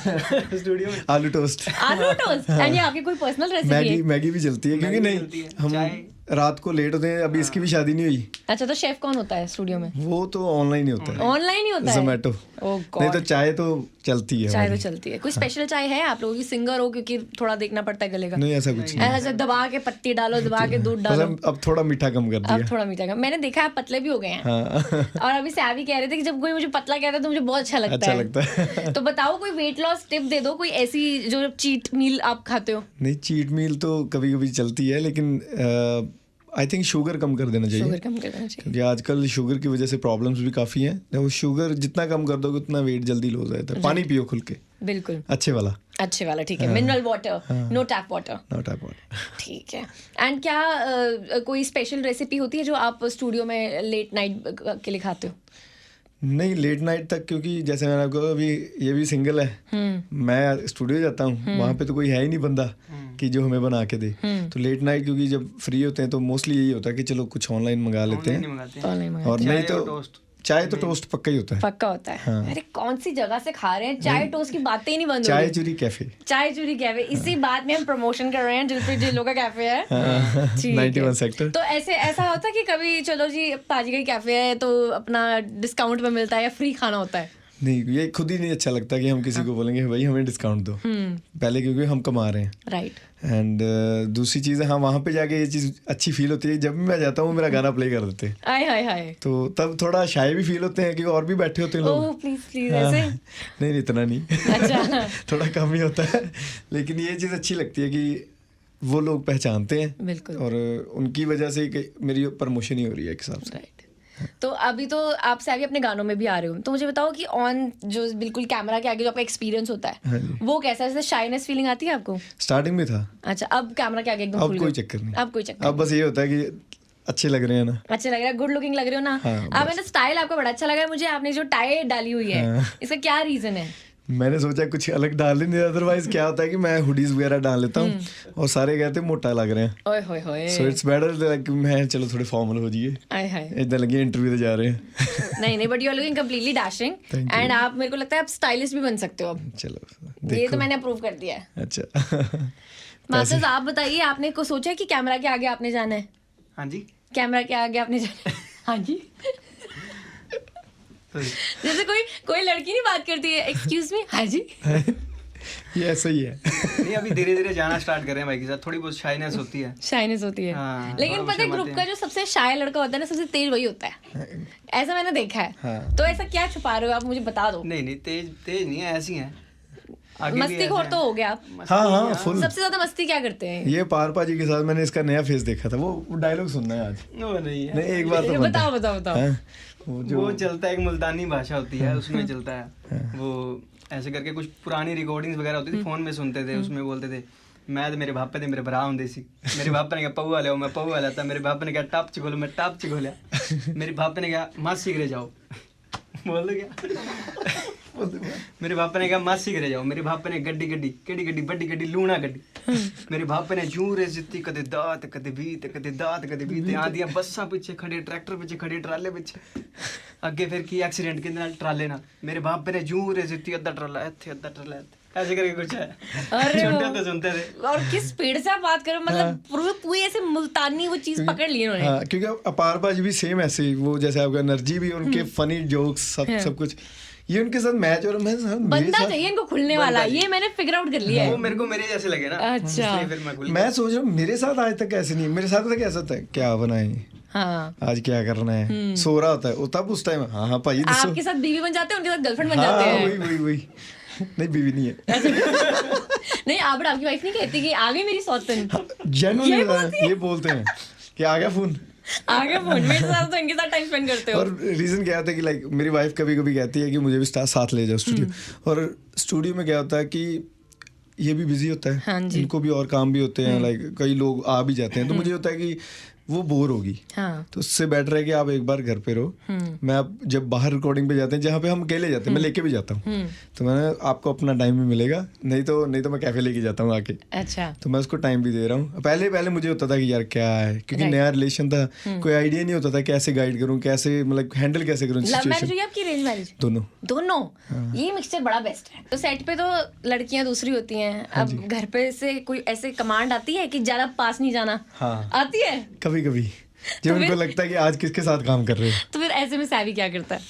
स्टूडियो में आलू टोस्ट। आलू टोस्ट। एंड ये आपकी कोई पर्सनल रेसिपी है? मैगी भी चलती है क्योंकि नहीं हम रात को लेट होते हैं। अभी इसकी भी शादी नहीं हुई। अच्छा, तो शेफ कौन होता है स्टूडियो में? वो तो ऑनलाइन ही होता है। ऑनलाइन ही होता है? जोमेटो। ओह गॉड। नहीं तो चाय तो चलती है। चाय तो चलती है। कोई स्पेशल चाय है आप लोगों की? सिंगर हो क्योंकि थोड़ा देखना पड़ता है गले का? नहीं ऐसा कुछ नहीं। ऐसा दबा के पत्ती डालो, दबा के दूध डालो। अब थोड़ा मीठा कम कर दिया। अब थोड़ा मीठा कम। मैंने देखा है पतले भी हो गए हैं। और अभी सैवी कह रहे थे कि जब कोई मुझे पतला कहता है तो मुझे बहुत अच्छा लगता है। तो बताओ कोई वेट लॉस टिप दे दो, कोई ऐसी जो चीट मील आप खाते हो। नहीं, चीट मील तो कभी कभी चलती है, लेकिन आई थिंक शुगर कम कर देना चाहिए। शुगर कम कर देना चाहिए क्योंकि आजकल शुगर की वजह से प्रॉब्लम्स भी काफ़ी हैं। वो शुगर जितना कम कर दोगे उतना वेट जल्दी लॉस हो जाता है। पानी पियो खुल के, बिल्कुल अच्छे वाला। अच्छे वाला, ठीक है। Mineral water, no tap water. No tap water, ठीक है। एंड क्या कोई स्पेशल रेसिपी होती है जो आप स्टूडियो में लेट नाइट के लिए खाते हो? नहीं, लेट नाइट तक, क्योंकि जैसे मैंने आपको अभी ये भी सिंगल है, मैं स्टूडियो जाता हूँ, वहाँ पे तो कोई है ही नहीं बंदा कि जो हमें बना के दे। तो लेट नाइट क्योंकि जब फ्री होते हैं तो मोस्टली यही होता है कि चलो कुछ ऑनलाइन मंगा लेते हैं। और नहीं तो चाय तो टोस्ट पक्का ही होता है। पक्का होता है। अरे कौन सी जगह से खा रहे हैं? चाय टोस्ट की बातें ही नहीं बंद हो चाय रही। चूरी कैफे। चाय चूरी कैफे, इसी बात में हम प्रमोशन कर रहे हैं जिलों का कैफे है। 91 सेक्टर। तो ऐसा होता है कि कभी चलो जी पाजी का कैफे है तो अपना डिस्काउंट में मिलता है या फ्री खाना होता है? नहीं, ये खुद ही नहीं अच्छा लगता कि हम किसी को बोलेंगे भाई हमें डिस्काउंट दो। पहले क्योंकि हम कमा रहे हैं। राइट। एंड दूसरी चीज़ है, हाँ वहाँ पे जाके ये चीज़ अच्छी फील होती है। जब भी मैं जाता हूँ मेरा गाना प्ले कर देते हैं। आय हाय हाय। तो तब थोड़ा शाय भी फील होते हैं कि और भी बैठे होते हैं लोग। ओह प्लीज प्लीज ऐसे। नहीं इतना नहीं। अच्छा। थोड़ा कम ही होता है, लेकिन ये चीज़ अच्छी लगती है कि वो लोग पहचानते हैं। बिल्कुल। और उनकी वजह से मेरी प्रमोशन ही हो रही है एक हिसाब से। राइट। तो अभी तो आप सैवी अपने गानों में भी आ रहे हो, तो मुझे बताओ कि ऑन जो बिल्कुल कैमरा के आगे जो आपका एक्सपीरियंस होता है वो कैसा है? जैसे शाइनेस फीलिंग आती है आपको? स्टार्टिंग में था। अच्छा, अब कैमरा के आगे एकदम अब कोई चक्कर नहीं। अब कोई चक्कर अब बस ये होता है कि अच्छे लग रहे हैं ना, अच्छा लग रहा है, गुड लुकिंग लग रहे हो ना। अब मैंने स्टाइल आपका बड़ा अच्छा लगा है मुझे। आपने जो टाई डाली हुई है इसका क्या रीजन है? मैंने सोचा कुछ अलग डाल ही नहीं, अदरवाइज क्या होता है कि मैं हुडीज वगैरह डाल लेता हूँ और सारे कहते हैं मोटा लग रहे हैं। ओए होए होए। सो इट्स बेटर लाइक मैं चलो थोड़े फॉर्मल हो जाइए। आय हाय। इतना लगे इंटरव्यू तो जा रहे हैं। नहीं but you are looking completely dashing and आप मेरे को लगता है आप स्टाइलिस्ट भी बन सकते हो अब। चलो ये तो मैंने अप्रूव कर दिया है। अच्छा। मास्टर्स आप बताइए, आपने को सोचा है कि कैमरा के आगे आपने जाना है? हाँ जी। कैमरा के आगे आपने जाना है? हाँ जी। जैसे कोई लड़की नहीं बात करती है, एक्सक्यूज मी, हाँ जी। ये ऐसा ही है। नहीं, अभी धीरे धीरे जाना स्टार्ट कर रहे हैं भाई के साथ। थोड़ी बहुत शाइनेस होती है। शाइनेस होती है। हाँ, लेकिन पता है ग्रुप का जो सबसे शाय लड़का होता है ना, सबसे तेज वही होता है। ऐसा मैंने देखा है। हाँ। तो ऐसा क्या छुपा रहे हो आप, मुझे बता दो। नहीं तेज नहीं है, ऐसी है। मस्तीखोर तो हो गया आप। हाँ फुल। सबसे ज्यादा मस्ती क्या करते हैं? ये पारपा जी के साथ मैंने इसका नया फेस देखा था। वो डायलॉग सुनना है आज। नहीं है। नहीं एक बार तो बताओ। वो चलता है, एक मुल्तानी भाषा होती है उसमें चलता है। वो ऐसे करके कुछ पुरानी रिकॉर्डिंग्स वगैरह होती थी, फोन में सुनते थे, उसमें बोलते थे मैं मेरे भापे ने मेरे भरा होंगे सी। मेरे भापे ने कहा पौआ ले, मैं पौआ लेता। मेरे भापे ने कहा टप चिगोलो, मैं टप चिगोलिया। मेरे भापे ने कहा मासी घरे जाओ। बोल दो क्या? मेरे भापे ने कहा मासी घरे जाओ। मेरे भापे ने गड्डी केड़ी गड्डी, बड्डी गड्डी, लूना गड्डी। मेरे भापे ने जूरे जित्ती, कदे दात कदे बीत आंदियां बस्सां पीछे खड़े, ट्रैक्टर पीछे खड़े, ट्राले पीछे अगे फिर की एक्सीडेंट किंदे नाल ट्राले नाल। मेरे भापे ने जूरे जित्ती, अद्धा ट्राला इत्थे अद्धा ट्राला इत्थे। ऐसे करके कुछ है। अरे सुनते थे सुनते थे। और किस स्पीड से आप बात करो, मतलब पूरी ऐसे मुल्तानी वो चीज पकड़ ली उन्होंने। हाँ, क्योंकि अपार बाजी भी सेम ऐसे ही, वो जैसे आपका एनर्जी भी, उनके फनी जोक्स सब कुछ, ये उनके साथ मैच। और मैं बंदा चाहिए इनको खुलने वाला, ये मैंने फिगर आउट कर लिया है। वो मेरे को मेरे जैसे लगे ना, अच्छा। इसलिए फिर मैं खुल गया। मैं सोच रहा हूँ मेरे साथ आज तक ऐसे नहीं, मेरे साथ तक ऐसा होता है क्या बनाए, हाँ, आज क्या करना है, सो रहा होता है वो, तब उस टाइम हाँ हाँ भाई आपके साथ बीवी बन जाते हैं, उनके साथ गर्लफ्रेंड बन हाँ जाते हैं। वही नहीं, बीवी नहीं है। नहीं, आप आपकी वाइफ नहीं कहती कि आ गई मेरी सौतन, जेन्युइनली ये बोलते हैं कि आ गया फोन, आगे फोन, मेरे साथ तो इनके साथ टाइम स्पेंड करते हो। और रीजन क्या होता है कि लाइक मेरी वाइफ कभी कभी कहती है कि मुझे भी साथ ले जाओ स्टूडियो, और स्टूडियो में क्या होता है कि ये भी बिजी होता है, हाँ जी। इनको भी और काम भी होते हैं, लाइक कई लोग आ भी जाते हैं, तो मुझे होता है कि वो बोर होगी, हाँ, तो उससे बेटर है कि आप एक बार घर पे रहो। मैं अब जब बाहर रिकॉर्डिंग पे जाते हैं, जहाँ पे हम अकेले जाते हैं, मैं लेके भी जाता हूँ, तो मैंने आपको अपना टाइम भी मिलेगा, नहीं तो मैं कैफे लेके जाता हूँ आके, अच्छा, तो मैं उसको टाइम भी दे रहा हूँ। पहले मुझे होता था कि यार क्या है, क्योंकि नया रिलेशन था, कोई आइडिया नहीं होता था कैसे गाइड करूँ, कैसे मतलब हैंडल कैसे करूँ लव मैरिज सिचुएशन। हुई आपकी, अरेंज मैरिज? दोनों। ये मिक्सचर बड़ा बेस्ट है। तो सेट पे तो लड़कियां दूसरी होती हैं, अब घर पे से कोई ऐसे कमांड आती है कि ज्यादा पास नहीं जाना? हाँ, आती है कभी कभी जब उनको लगता है कि आज किसके साथ काम कर रहे हो। तो फिर ऐसे में सैवी क्या करता है?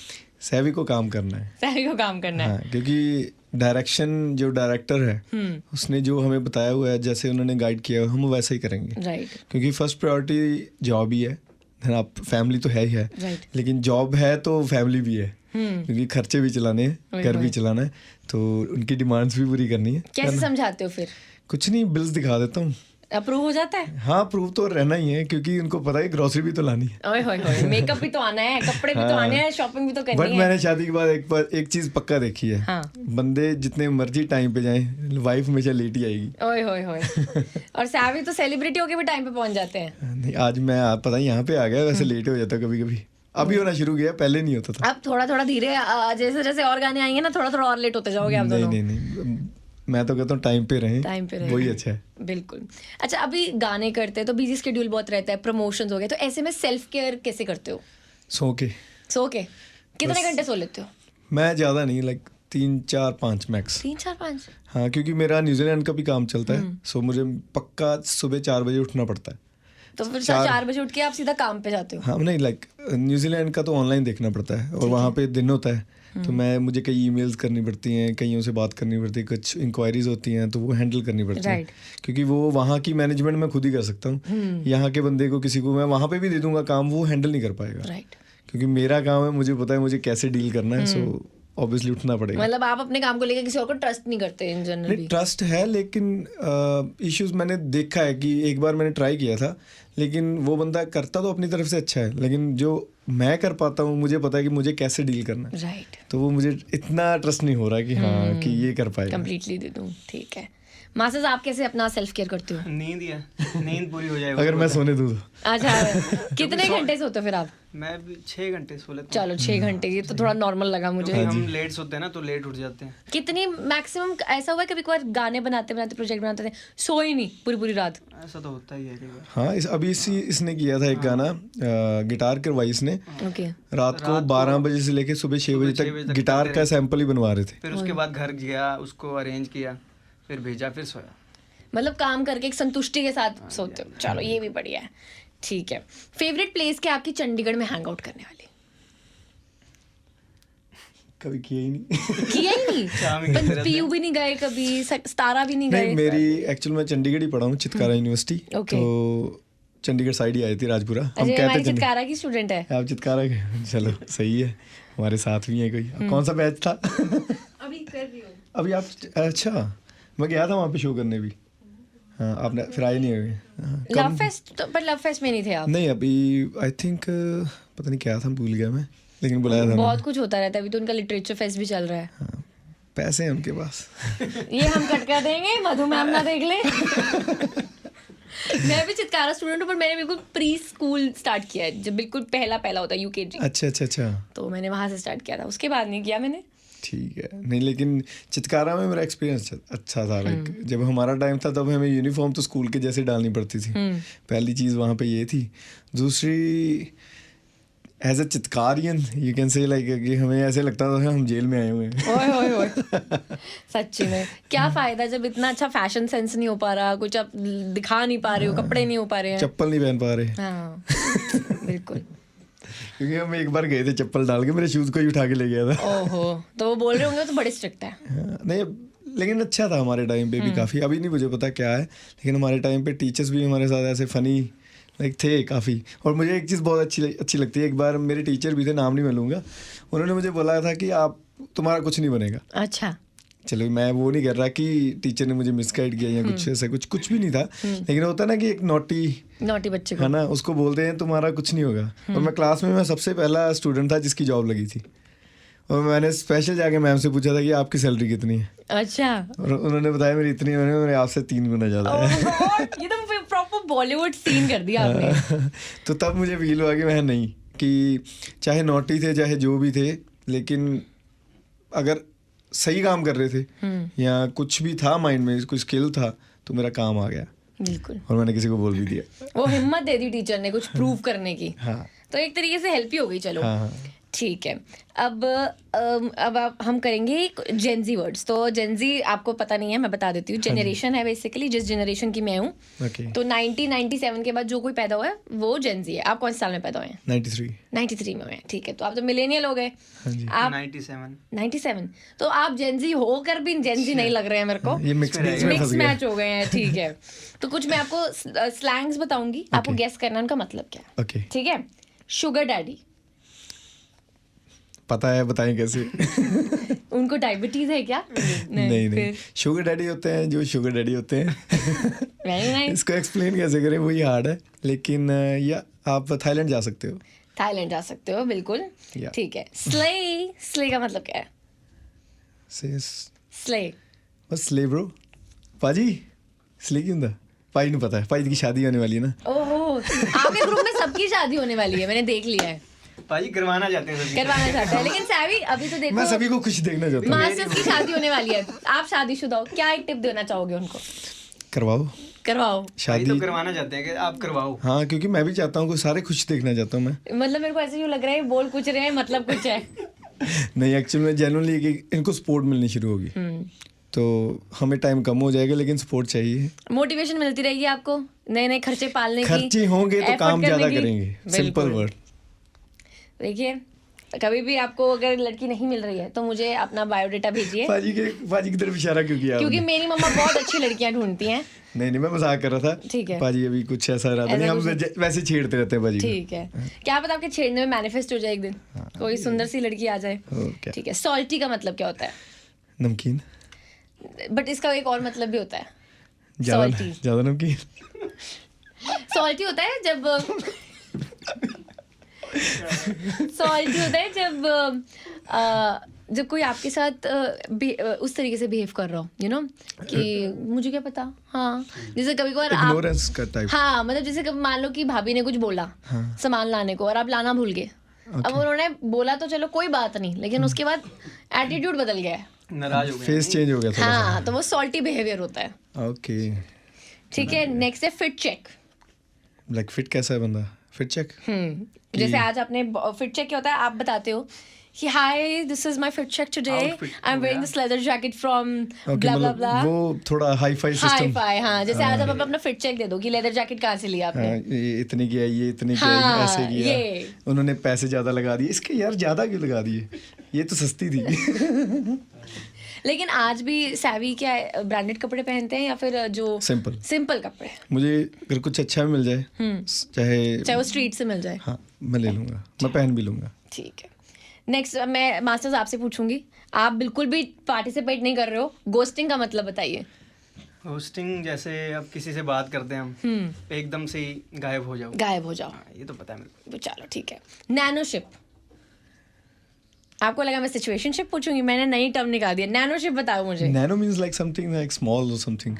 सैवी को काम करना है, सैवी को काम करना है। हाँ, क्योंकि डायरेक्शन जो डायरेक्टर है उसने जो हमें बताया हुआ है, जैसे उन्होंने गाइड किया है, हम वैसे ही करेंगे। राइट, क्योंकि फर्स्ट प्रायोरिटी जॉब ही है, आप फैमिली तो है ही है, राइट, लेकिन जॉब है तो फैमिली भी है, क्योंकि खर्चे भी चलाने हैं, घर भी चलाना है, तो उनकी डिमांड्स भी पूरी करनी है। कैसे समझाते हो फिर? कुछ नहीं, बिल्स दिखा देता हूँ, अप्रूव हो जाता है? हाँ, प्रूव तो रहना ही है, क्योंकि उनको पता है ग्रोसरी भी तो लानी है। ओए होए होए, मेकअप भी तो आना है, कपड़े भी तो आने हैं, शॉपिंग भी तो करनी बट है। मैंने शादी के बाद एक चीज पक्का देखी है, हाँ, बंदे जितने मर्जी टाइम पे जाएं, वाइफ हमेशा लेट ही आएगी। ओए होए होए। और सैवी तो सेलिब्रिटी होके भी टाइम पे पहुंच जाते हैं। नहीं, आज मैं पता नहीं यहाँ पे आ गया, वैसे लेट हो जाता कभी कभी, अभी होना शुरू किया, पहले नहीं होता था। अब थोड़ा थोड़ा धीरे, जैसे जैसे और गाने आएंगे ना, थोड़ा थोड़ा और लेट होते जाओगे आप दोनों। नहीं, मैं तो कहता हूँ टाइम पे रहें, टाइम पे रहें, वही अच्छा है। बिल्कुल। अच्छा, अभी गाने करते हैं तो बिजी शेड्यूल बहुत रहता है, प्रमोशंस हो गए, तो ऐसे में सेल्फ केयर कैसे करते हो? सो के कितने घंटे सो लेते हो? मैं ज़्यादा नहीं, लाइक 3-4-5 मैक्स। 3-4-5? हाँ, क्योंकि मेरा न्यूजीलैंड का भी काम चलता है, सो मुझे पक्का सुबह 4 बजे उठना पड़ता है। तो फिर 4 बजे उठ के आप सीधा काम पे जाते हो? हाँ, नहीं, लाइक न्यूजीलैंड का तो ऑनलाइन देखना पड़ता है, और वहाँ पे दिन होता है, तो मुझे कई ईमेल्स करनी पड़ती हैं, कईयों से बात करनी पड़ती है, कुछ इंक्वायरीज होती हैं, तो वो हैंडल करनी पड़ती है, क्योंकि वो वहाँ की मैनेजमेंट मैं खुद ही कर सकता हूँ। यहाँ के बंदे को किसी को मैं वहाँ पे भी दे दूंगा काम, वो हैंडल नहीं कर पाएगा, क्योंकि मेरा काम है, मुझे पता है मुझे कैसे डील करना है, सो ऑब्वियसली उठना पड़ेगा। मतलब आप अपने काम को लेकर किसी और को ट्रस्ट नहीं करते इन जनरल? नहीं, ट्रस्ट है, लेकिन इश्यूज मैंने देखा है कि एक बार मैंने ट्राई किया था, लेकिन वो बंदा करता तो अपनी तरफ से अच्छा है, लेकिन जो मैं कर पाता हूँ, मुझे पता है कि मुझे कैसे डील करना है, राइट, तो वो मुझे इतना ट्रस्ट नहीं हो रहा कि हाँ कि ये कर पाएगा। कंप्लीटली दे दूँ, ठीक है। मास्टर्स, आप कैसे अपना सेल्फ केयर करते हो? नींद है, नींद पूरी हो जाए अगर मैं सोने दूँ तो। अच्छा, कितने घंटे सोते हो फिर आप? मैं भी 6 घंटे सो लेता हूँ। चलो 6 घंटे, ये तो थोड़ा नॉर्मल लगा मुझे। हम लेट सोते हैं ना, तो लेट उठ जाते हैं। कितनी मैक्सिमम ऐसा हुआ है कभी कभार गाने बनाते बनाते, प्रोजेक्ट बनाते थे, सोए नहीं पूरी रात? ऐसा तो होता ही है कई बार। हाँ, अभी इसने किया था एक गाना, गिटार करवाई इसने, रात को 12 बजे से लेके सुबह 6 बजे तक गिटार का सैंपल ही बनवा रहे थे। फिर उसके बाद घर गया, उसको अरेंज किया, फिर भेजा, फिर सोया। मतलब काम करके एक संतुष्टि के साथ सोते हो। चलो, ये भी बढ़िया है, ठीक है। फेवरेट प्लेस क्या आपकी चंडीगढ़ में हैंग आउट करने वाली? कभी किया ही नहीं। किया ही नहीं? पीयू भी नहीं गए कभी, सतारा भी नहीं गए? नहीं, मेरी एक्चुअल में चंडीगढ़ ही पढ़ा हूँ, चितकारा यूनिवर्सिटी, तो चंडीगढ़ साइड ही आई थी, राजपुरा। हम कहते चितकारा की स्टूडेंट है आप? चितकारा के, चलो सही है, हमारे साथ भी है कोई। कौन सा बैच था? अभी कर रही हूँ। अभी आप? अच्छा, मैं गया था वहाँ पे शो करने भी। हाँ, आपने फिर आए नहीं हुए? लव फेस्ट, पर लव फेस्ट में नहीं थे आप? नहीं, अभी आई थिंक पता नहीं क्या था, भूल गया मैं, लेकिन बुलाया था। बहुत कुछ होता रहता है, अभी तो उनका लिटरेचर फेस्ट भी चल रहा है। हाँ, पैसे हैं उनके पास। ये हम कट कर देंगे, मधु मैम ना देख ले। मैं भी चितकारा स्टूडेंट हूँ, पर मैंने बिल्कुल प्री स्कूल स्टार्ट किया है, जब बिल्कुल पहला होता है, यूकेजी। अच्छा, तो मैंने वहाँ से स्टार्ट किया था, उसके बाद नहीं किया मैंने। ठीक है। नहीं, लेकिन चितकारा में मेरा एक्सपीरियंस अच्छा था। लाइक जब हमारा टाइम था तब हमें यूनिफॉर्म तो स्कूल के जैसे डालनी पड़ती थी। पहली चीज़ वहाँ पे ये थी। दूसरी, एज अ चित्कारियन यू कैन से लाइक कि हमें ऐसे लगता था हम जेल में आए हुए हैं। ओए ओए ओए सच्ची में क्या फायदा जब इतना अच्छा फैशन सेंस नहीं हो पा रहा, कुछ आप दिखा नहीं पा रहे हो, कपड़े नहीं हो पा रहे हैं। चप्पल नहीं पहन पा रहे। हाँ बिल्कुल। क्योंकि हम एक बार गए थे चप्पल डाल के, मेरे शूज को ही उठा के ले गया था। ओहो, तो वो बोल रहे होंगे तो बड़े स्ट्रिक्ट है। नहीं लेकिन अच्छा था हमारे टाइम पे भी काफ़ी। अभी नहीं मुझे पता क्या है, लेकिन हमारे टाइम पे टीचर्स भी हमारे साथ ऐसे फनी लाइक थे काफ़ी। और मुझे एक चीज़ बहुत अच्छी लगती है, एक बार मेरे टीचर भी थे, नाम नहीं मैं लूँगा, उन्होंने मुझे बोला था कि आप तुम्हारा कुछ नहीं बनेगा। अच्छा। चलो मैं वो नहीं कर रहा कि टीचर ने मुझे मिसगाइड किया या कुछ ऐसा, कुछ भी नहीं था। लेकिन होता ना कि एक नॉटी बच्चे को है ना, उसको बोलते हैं तुम्हारा कुछ नहीं होगा। और मैं क्लास में मैं सबसे पहला स्टूडेंट था जिसकी जॉब लगी थी, और मैंने स्पेशल जाके मैम से पूछा था कि आपकी सैलरी कितनी है। अच्छा। और उन्होंने बताया मेरी इतनी है, मेरे आपसे 3 गुना ज़्यादा है। ये तो प्रॉपर बॉलीवुड सीन कर दिया आपने। तो तब मुझे फील हुआ कि मैं नहीं, कि चाहे नॉटी थे चाहे जो भी थे, लेकिन अगर सही काम कर रहे थे या कुछ भी था माइंड में, कोई स्किल था, तो मेरा काम आ गया। बिल्कुल। और मैंने किसी को बोल भी दिया। वो हिम्मत दे दी टीचर ने कुछ प्रूव करने की। हाँ। तो एक तरीके से हेल्प ही हो गई। चलो हाँ। ठीक है। अब हम करेंगे जेनजी वर्ड्स। तो जेनजी आपको पता नहीं है, मैं बता देती हूँ। जनरेशन है बेसिकली, जिस जनरेशन की मैं हूँ। तो 1997 के बाद जो कोई पैदा हुआ है वो जेनजी है। आप कौन से साल में पैदा हुए हैं? 93 में हुए हैं। ठीक है, तो आप तो मिलेनियल हो गए। आप 97। तो आप जेनजी होकर भी जेनजी नहीं लग रहे हैं मेरे को। ये मिक्स मैच हो गए हैं। ठीक है, तो कुछ मैं आपको स्लैंग्स बताऊंगी, आपको गेस करना है उनका मतलब क्या है। ओके। ठीक है। शुगर डैडी पता है, बताएं कैसे? उनको डायबिटीज है क्या? नहीं। शुगर डैडी होते हैं जो शुगर डैडी होते हैं। इसको एक्सप्लेन कैसे करें, वही हार्ड है। लेकिन या आप थाईलैंड जा सकते हो। थाईलैंड जा सकते हो, बिल्कुल। ठीक है। स्ले का मतलब क्या है? स्ले बस स्ले ब्रो। पाजी स्ले क्यों था? पाई नहीं पता है, पाई की शादी होने वाली है ना। ओहो, आपके ग्रुप में सबकी शादी होने वाली है, मैंने देख लिया है। पाजी करवाना चाहते हैं। लेकिन सैवी अभी तो देखो, मैं सभी को खुश देखना चाहता हूँ। मास्टर्स की शादी होने वाली है, आप शादीशुदा हो, क्या एक टिप देना चाहोगे उनको? करवाओ शादी। तो करवाना चाहते हैं कि आप करवाओ। हाँ, क्योंकि मैं भी चाहता हूँ, सारे खुश देखना चाहता हूँ मैं। मतलब मेरे को ऐसे यूँ लग रहा है बोल कुछ रहे हैं, मतलब कुछ है। नहीं, एक्चुअली में जेन्युइनली कि इनको सपोर्ट मिलनी शुरू होगी तो हमें टाइम कम हो जाएगा, लेकिन सपोर्ट चाहिए। मोटिवेशन मिलती रहेगी आपको नए खर्चे पालने की। खर्चे होंगे तो काम ज्यादा करेंगे। Simple word. देखिए, कभी भी आपको अगर लड़की नहीं मिल रही है तो मुझे अपना बायोडाटा भेजिए। पाजी की तरफ इशारा क्यों किया? क्योंकि मेरी मम्मा बहुत अच्छी लड़कियां ढूंढती हैं। नहीं, मैं मजाक कर रहा था। ठीक है। पाजी अभी कुछ ऐसा रहा नहीं, हम वैसे छेड़ते रहते हैं पाजी। ठीक है, क्या पता आपके छेड़ने में मैनिफेस्ट हो जाए एक दिन, कोई सुंदर सी लड़की आ जाए। ठीक है। सॉल्टी का मतलब क्या होता है? नमकीन। बट इसका एक और मतलब भी होता है, ज्यादा नमकीन। सॉल्टी होता है जब कोई आपके साथ उस तरीके से बिहेव कर रहा हो, यू नो, कि मुझे क्या पता। हाँ, जैसे कभी कभार इग्नोरेंस का टाइप। हाँ, मतलब जैसे कभी मान लो कि भाभी ने कुछ बोला सामान लाने को और आप लाना भूल गए। अब उन्होंने बोला तो चलो कोई बात नहीं, लेकिन उसके बाद एटीट्यूड बदल गया है, नाराज हो गए, फेस चेंज हो गया थोड़ा। हाँ, तो वो सॉल्टी बिहेवियर होता है। ओके, ठीक है। नेक्स्ट है फिट चेक। लाइक फिट कैसा है बंदा? Fit check. जैसे आज आपने फिट चेक क्या होता है, आप बताते हो कि hi this is my fit check today, I am wearing this leather jacket from blah blah blah. वो थोड़ा हाई-फाई सिस्टम। हाँ, जैसे आज आप अपना फिट चेक दे दो कि लेदर जैकेट कहाँ से लिया आपने। ये इतने की है, ये इतने की है, ऐसे किया, उन्होंने पैसे ज्यादा लगा दिए। इसके यार ज्यादा क्यों लगा दिए, ये तो सस्ती थी। लेकिन आज भी सैवी क्या ब्रांडेड कपड़े पहनते हैं या फिर जो सिंपल कपड़े? मुझे अगर कुछ अच्छा भी मिल जाए, चाहे वो स्ट्रीट से मिल जाए, हाँ मैं ले लूँगा, मैं पहन भी लूँगा। ठीक है। नेक्स्ट मैं मास्टर्स आपसे पूछूंगी, आप बिल्कुल भी पार्टिसिपेट नहीं कर रहे हो, गोस्टिंग का मतलब बताइए। गोस्टिंग जैसे अब किसी से बात करते हैं हम, एकदम से ही गायब हो जाओ। ये तो पता है मेरे को। चलो ठीक है। नैनोशिप। आपको लगा मैं सिचुएशनशिप पूछूंगी, मैंने नई टर्म निकाल दिया। नैनोशिप बताओ मुझे। Nano means like something like small और समथिंग।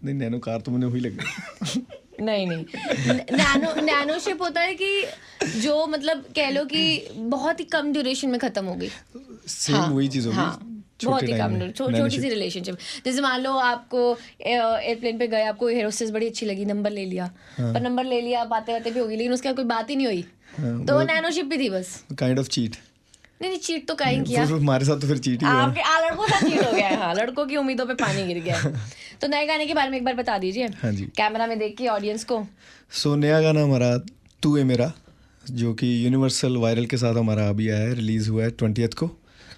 नहीं, नैनो कार तो मुझे वही लग रहा। नहीं, नैनोशिप होता है कि जो मतलब कह लो कि बहुत ही कम ड्यूरेशन में खत्म हो गई। सेम वही चीज होगी। बहुत ही time कम में, छोटी सी रिलेशनशिप। जैसे मान लो आपको एयरप्लेन पे गए, आपको एयर होस्टेस बड़ी अच्छी लगी, नंबर ले लिया, पर नंबर ले लिया, बातें बातें भी होगी, लेकिन उसके बाद कोई बात ही नहीं हुई, तो वो नैनोशिप भी थी बस। Kind of cheat. नहीं चीट तो कहीं किया हमारे साथ तो फिर चीट ही हुआ। आपके लड़कों का चीट हो गया है। हाँ, लड़कों की उम्मीदों पे पानी गिर गया है। तो नए गाने के बारे में एक बार बता दीजिए। हाँ जी, कैमरा में देख के ऑडियंस को। सो नया गाना हमारा तू है मेरा, जो कि यूनिवर्सल वायरल के साथ हमारा अभी आया है, रिलीज़ हुआ है 20th को।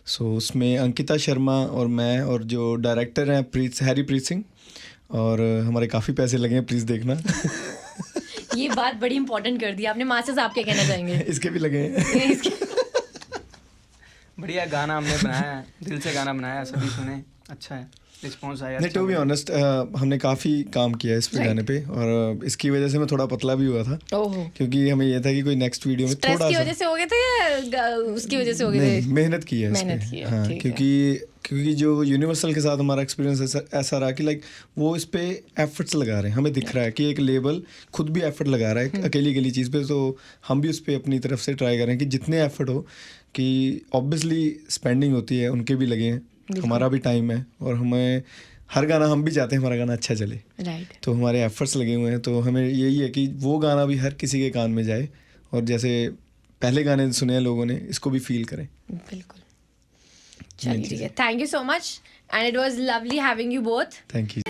सो उसमें अंकिता शर्मा और मैं और जो डायरेक्टर हैं हैरीप्रीत सिंह, और हमारे काफ़ी पैसे लगे हैं, प्लीज़ देखना। ये बात बड़ी इंपॉर्टेंट कर दी आपने। मास्टर्स आप क्या कहना चाहेंगे? इसके भी लगे हैं। बढ़िया गाना हमने बनाया है, दिल से गाना बनाया है, सभी सुने, अच्छा है, रिस्पॉन्स आया। नहीं, टू बी ऑनेस्ट हमने काफ़ी काम किया है इस पे गाने पे, और इसकी वजह से मैं थोड़ा पतला भी हुआ था, क्योंकि हमें ये था कि कोई नेक्स्ट वीडियो में थोड़ा की वजह से हो गए थे या उसकी वजह से हो गए थे? मेहनत की है इस पे। हाँ, क्योंकि जो यूनिवर्सल के साथ हमारा एक्सपीरियंस ऐसा रहा कि लाइक वो इस पे एफर्ट्स लगा रहे हैं, हमें दिख रहा है कि एक लेबल खुद भी एफर्ट लगा रहा है अकेली चीज़ पे, तो हम भी उस पर अपनी तरफ से ट्राई करें कि जितने एफर्ट हो, कि ऑब्वियसली स्पेंडिंग होती है, उनके भी लगे हैं, हमारा भी टाइम है, और हमें हर गाना हम भी चाहते हैं हमारा गाना अच्छा चले, तो हमारे एफर्ट्स लगे हुए हैं। तो हमें यही है कि वो गाना भी हर किसी के कान में जाए, और जैसे पहले गाने सुने हैं लोगों ने, इसको भी फील करें। बिल्कुल, चलिए ठीक है। Thank you so much and it was lovely having you both. Thank you.